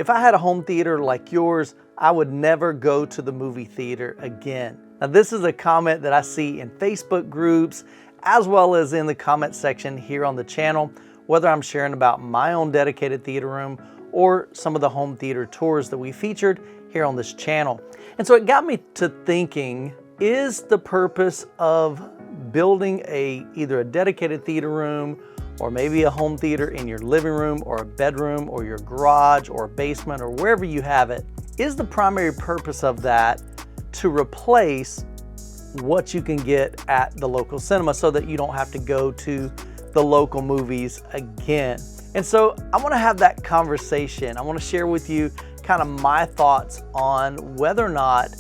If I had a home theater like yours, I would never go to the movie theater again. Now, this is a comment that I see in Facebook groups as well as in the comment section here on the channel, whether I'm sharing about my own dedicated theater room or some of the home theater tours that we featured here on this channel. And so it got me to thinking, is the purpose of building either a dedicated theater room or maybe a home theater in your living room or a bedroom or your garage or a basement or wherever you have it, is the primary purpose of that to replace what you can get at the local cinema so that you don't have to go to the local movies again? And so I want to have that conversation. I want to share with you kind of my thoughts on whether or not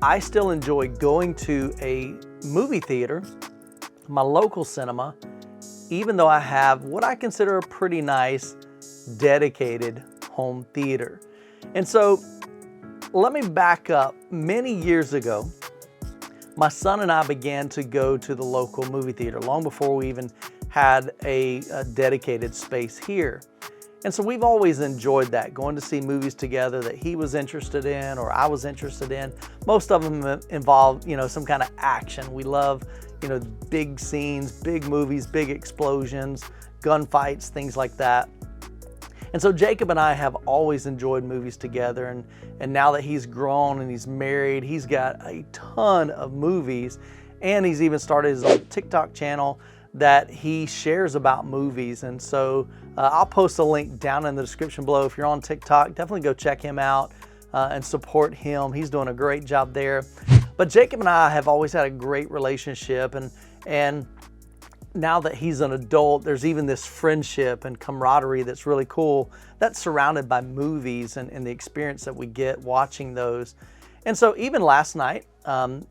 I still enjoy going to a movie theater, my local cinema, even though I have what I consider a pretty nice dedicated home theater. And so let me back up. Many years ago, my son and I began to go to the local movie theater long before we even had a dedicated space here. And so we've always enjoyed that, going to see movies together that he was interested in or I was interested in. Most of them involve, some kind of action. We love, big scenes, big movies, big explosions, gunfights, things like that. And so Jacob and I have always enjoyed movies together. And now that he's grown and he's married, he's got a ton of movies. And he's even started his own TikTok channel that he shares about movies. And so I'll post a link down in the description below. If you're on TikTok, definitely go check him out and support him. He's doing a great job there. But Jacob and I have always had a great relationship. And now that he's an adult, there's even this friendship and camaraderie that's really cool that's surrounded by movies and the experience that we get watching those. And so even last night,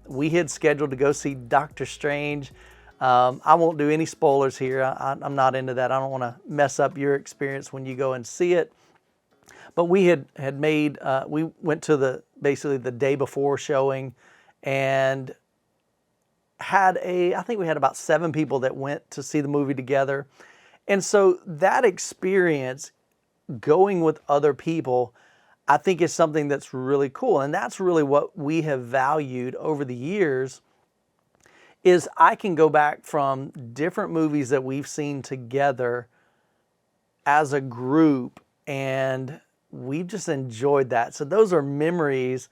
we had scheduled to go see Doctor Strange. I won't do any spoilers here. I'm not into that. I don't want to mess up your experience when you go and see it. But we had made, we went to basically the day before showing and I think we had about 7 people that went to see the movie together. And so that experience, going with other people, I think is something that's really cool. And that's really what we have valued over the years, is I can go back from different movies that we've seen together as a group, and we've just enjoyed that. So those are memories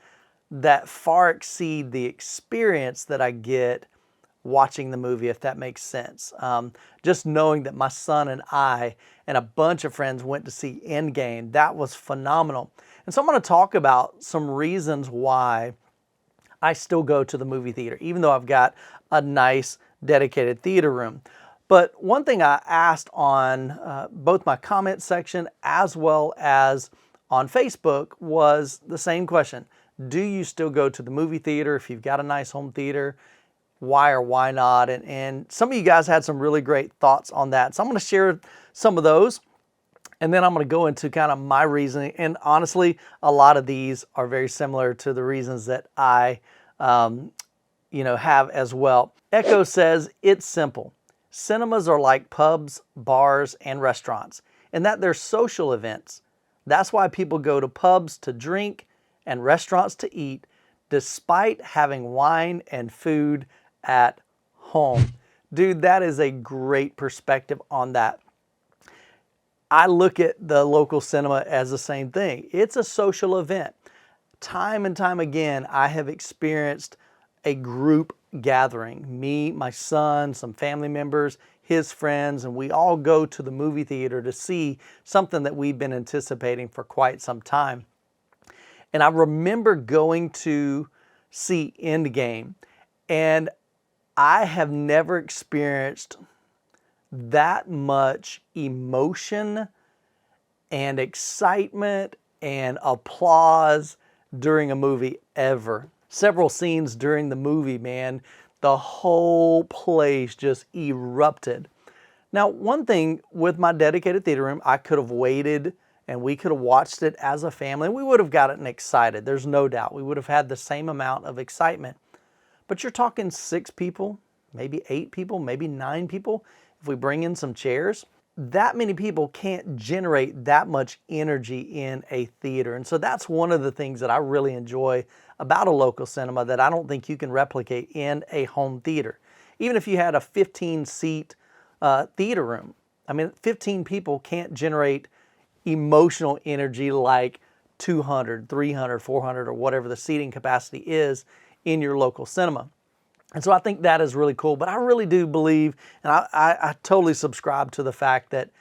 that far exceed the experience that I get watching the movie, if that makes sense. Just knowing that my son and I and a bunch of friends went to see Endgame, that was phenomenal. And so I'm going to talk about some reasons why I still go to the movie theater, even though I've got a nice dedicated theater room. But one thing I asked on both my comment section as well as on Facebook was the same question. Do you still go to the movie theater if you've got a nice home theater? Why or why not? And some of you guys had some really great thoughts on that. So I'm going to share some of those, and then I'm going to go into kind of my reasoning. And honestly, a lot of these are very similar to the reasons that I have as well. Echo says, it's simple. Cinemas are like pubs, bars, and restaurants, and that they're social events. That's why people go to pubs to drink and restaurants to eat, despite having wine and food at home. Dude, that is a great perspective on that. I look at the local cinema as the same thing. It's a social event. Time and time again, I have experienced a group gathering. Me, my son, some family members, his friends, and we all go to the movie theater to see something that we've been anticipating for quite some time. And I remember going to see Endgame, and I have never experienced that much emotion and excitement and applause during a movie ever. Several scenes during the movie, man, the whole place just erupted. Now, one thing with my dedicated theater room, I could have waited and we could have watched it as a family. We would have gotten excited. There's no doubt. We would have had the same amount of excitement. But you're talking 6 people, maybe 8 people, maybe 9 people. If we bring in some chairs, that many people can't generate that much energy in a theater. And so that's one of the things that I really enjoy about a local cinema that I don't think you can replicate in a home theater. Even if you had a 15-seat theater room, I mean, 15 people can't generate emotional energy like 200, 300, 400, or whatever the seating capacity is in your local cinema. And so I think that is really cool. But I really do believe, and I totally subscribe to the fact that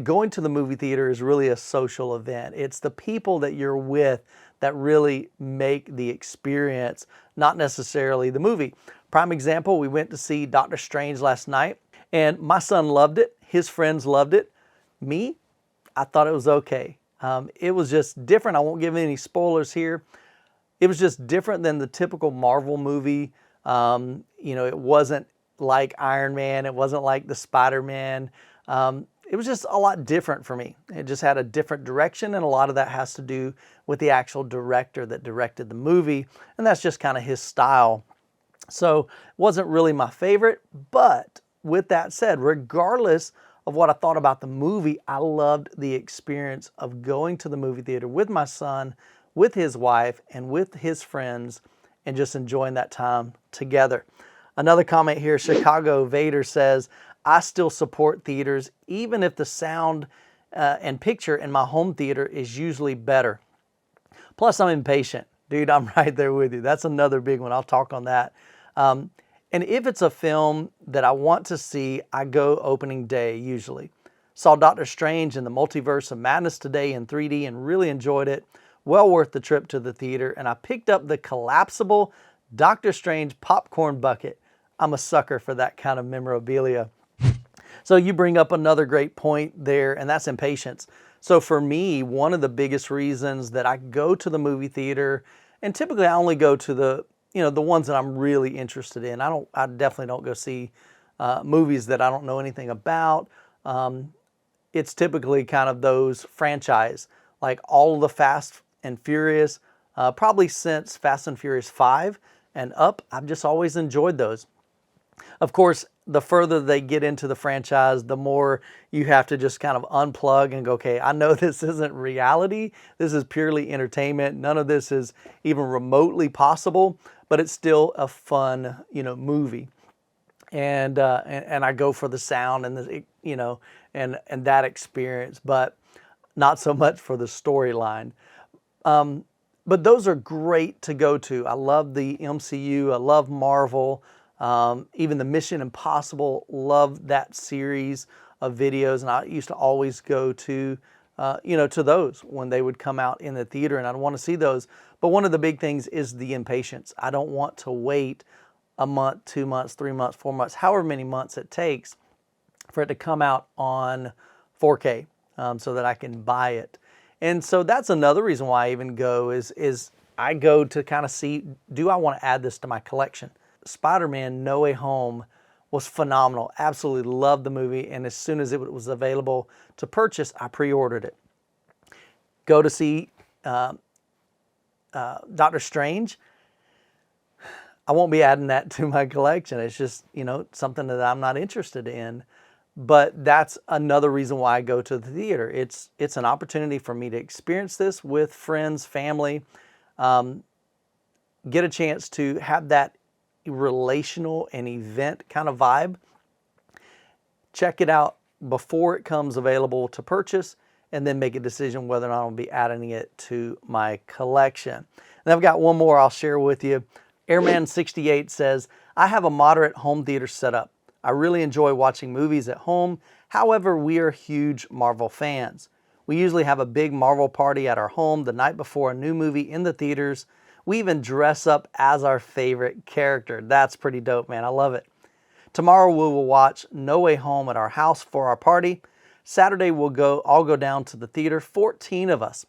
going to the movie theater is really a social event. It's the people that you're with that really make the experience, not necessarily the movie. Prime example, we went to see Doctor Strange last night, and my son loved it. His friends loved it. Me, I thought it was okay. It was just different. I won't give any spoilers here. It was just different than the typical Marvel movie. It wasn't like Iron Man. It wasn't like the Spider-Man. It was just a lot different for me. It just had a different direction, and a lot of that has to do with the actual director that directed the movie, and that's just kind of his style. So it wasn't really my favorite, but with that said, regardless of what I thought about the movie, I loved the experience of going to the movie theater with my son, with his wife, and with his friends, and just enjoying that time together. Another comment here, Chicago Vader says, I still support theaters even if the sound and picture in my home theater is usually better. Plus, I'm impatient. Dude, I'm right there with you. That's another big one. I'll talk on that. And if it's a film that I want to see, I go opening day usually. Saw Doctor Strange and the Multiverse of Madness today in 3D and really enjoyed it. Well worth the trip to the theater. And I picked up the collapsible Doctor Strange popcorn bucket. I'm a sucker for that kind of memorabilia. So you bring up another great point there, and that's impatience. So for me, one of the biggest reasons that I go to the movie theater, and typically I only go to the ones that I'm really interested in. I definitely don't go see movies that I don't know anything about. It's typically kind of those franchise, like all of the Fast and Furious, probably since Fast and Furious 5 and up. I've just always enjoyed those. Of course, the further they get into the franchise, the more you have to just kind of unplug and go, okay, I know this isn't reality. This is purely entertainment. None of this is even remotely possible, but it's still a fun, movie. And I go for the sound and and that experience, but not so much for the storyline. But those are great to go to. I love the MCU. I love Marvel. Even the Mission Impossible, love that series of videos, and I used to always go to, to those when they would come out in the theater, and I'd want to see those. But one of the big things is the impatience. I don't want to wait a month, 2 months, 3 months, 4 months, however many months it takes for it to come out on 4K, so that I can buy it. And so that's another reason why I even go is I go to kind of see, do I want to add this to my collection? Spider-Man No Way Home was phenomenal. Absolutely loved the movie, and as soon as it was available to purchase, I pre-ordered it. Go to see Doctor Strange. I won't be adding that to my collection. It's just, something that I'm not interested in. But that's another reason why I go to the theater. It's an opportunity for me to experience this with friends, family, get a chance to have that relational and event kind of vibe. Check it out before it comes available to purchase, and then make a decision whether or not I'll be adding it to my collection. And I've got one more I'll share with you. Airman68 says, I have a moderate home theater setup. I really enjoy watching movies at home. However, we are huge Marvel fans. We usually have a big Marvel party at our home the night before a new movie in the theaters. We even dress up as our favorite character. That's pretty dope, man. I love it. Tomorrow we will watch No Way Home at our house for our party. Saturday we'll all go down to the theater, 14 of us,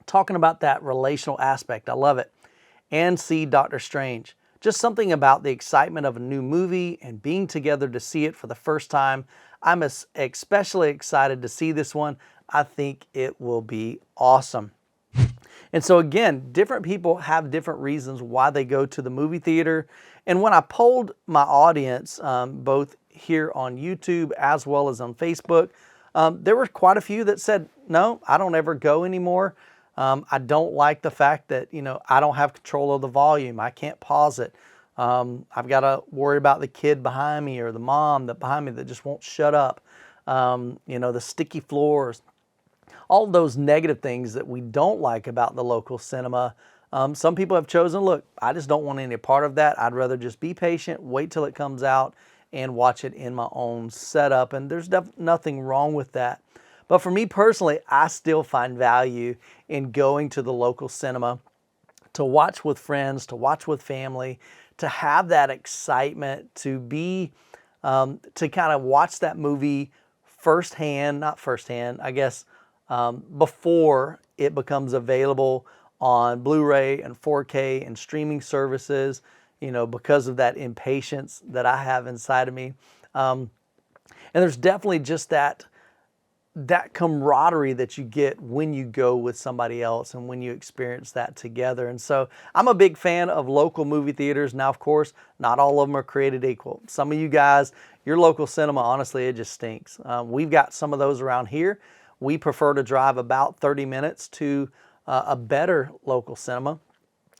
talking about that relational aspect. I love it. And see Doctor Strange. Just something about the excitement of a new movie and being together to see it for the first time. I'm especially excited to see this one. I think it will be awesome. And so again, different people have different reasons why they go to the movie theater. And when I polled my audience, both here on YouTube as well as on Facebook. There were quite a few that said, no, I don't ever go anymore. I don't like the fact that, you know, I don't have control of the volume. I can't pause it. I've got to worry about the kid behind me or the mom that behind me that just won't shut up. You know, the sticky floors, all those negative things that we don't like about the local cinema. Some people have chosen, look, I just don't want any part of that. I'd rather just be patient, wait till it comes out and watch it in my own setup. And there's nothing wrong with that. But for me personally, I still find value in going to the local cinema to watch with friends, to watch with family, to have that excitement, to be, to kind of watch that movie firsthand, not firsthand, I guess, before it becomes available on Blu-ray and 4K and streaming services, you know, because of that impatience that I have inside of me. And there's definitely just that camaraderie that you get when you go with somebody else and when you experience that together. And so I'm a big fan of local movie theaters. Now, of course, not all of them are created equal. Some of you guys, your local cinema, honestly, it just stinks. We've got some of those around here. We prefer to drive about 30 minutes to a better local cinema.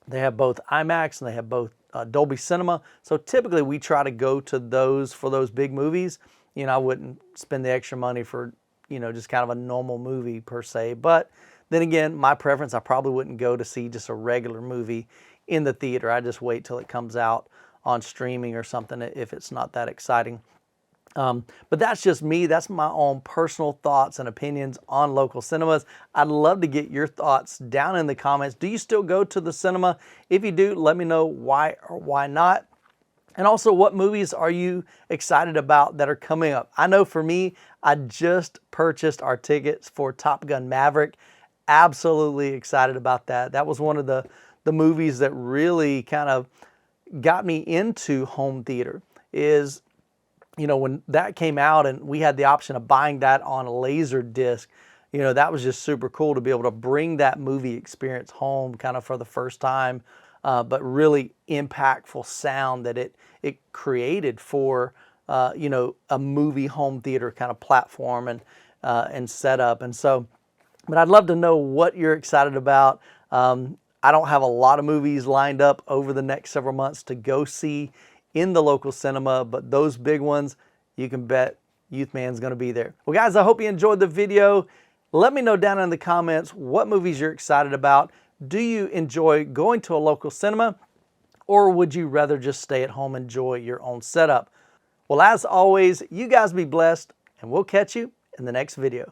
They have both IMAX and they have both Dolby Cinema. So typically we try to go to those for those big movies. You know, I wouldn't spend the extra money for, you know, just kind of a normal movie per se. But then again, my preference, I probably wouldn't go to see just a regular movie in the theater. I just wait till it comes out on streaming or something if it's not that exciting. But that's just me. That's my own personal thoughts and opinions on local cinemas. I'd love to get your thoughts down in the comments. Do you still go to the cinema? If you do, let me know why or why not. And also, what movies are you excited about that are coming up? I know for me, I just purchased our tickets for Top Gun Maverick. Absolutely excited about that. That was one of the movies that really kind of got me into home theater. Is, you know, when that came out and we had the option of buying that on a laser disc, you know, that was just super cool to be able to bring that movie experience home kind of for the first time, but really impactful sound that it created for, you know, a movie home theater kind of platform and setup. And so, but I'd love to know what you're excited about. I don't have a lot of movies lined up over the next several months to go see in the local cinema, but those big ones, you can bet Youthman's going to be there. Well, guys, I hope you enjoyed the video. Let me know down in the comments what movies you're excited about. Do you enjoy going to a local cinema, or would you rather just stay at home and enjoy your own setup? Well, as always, you guys be blessed, and we'll catch you in the next video.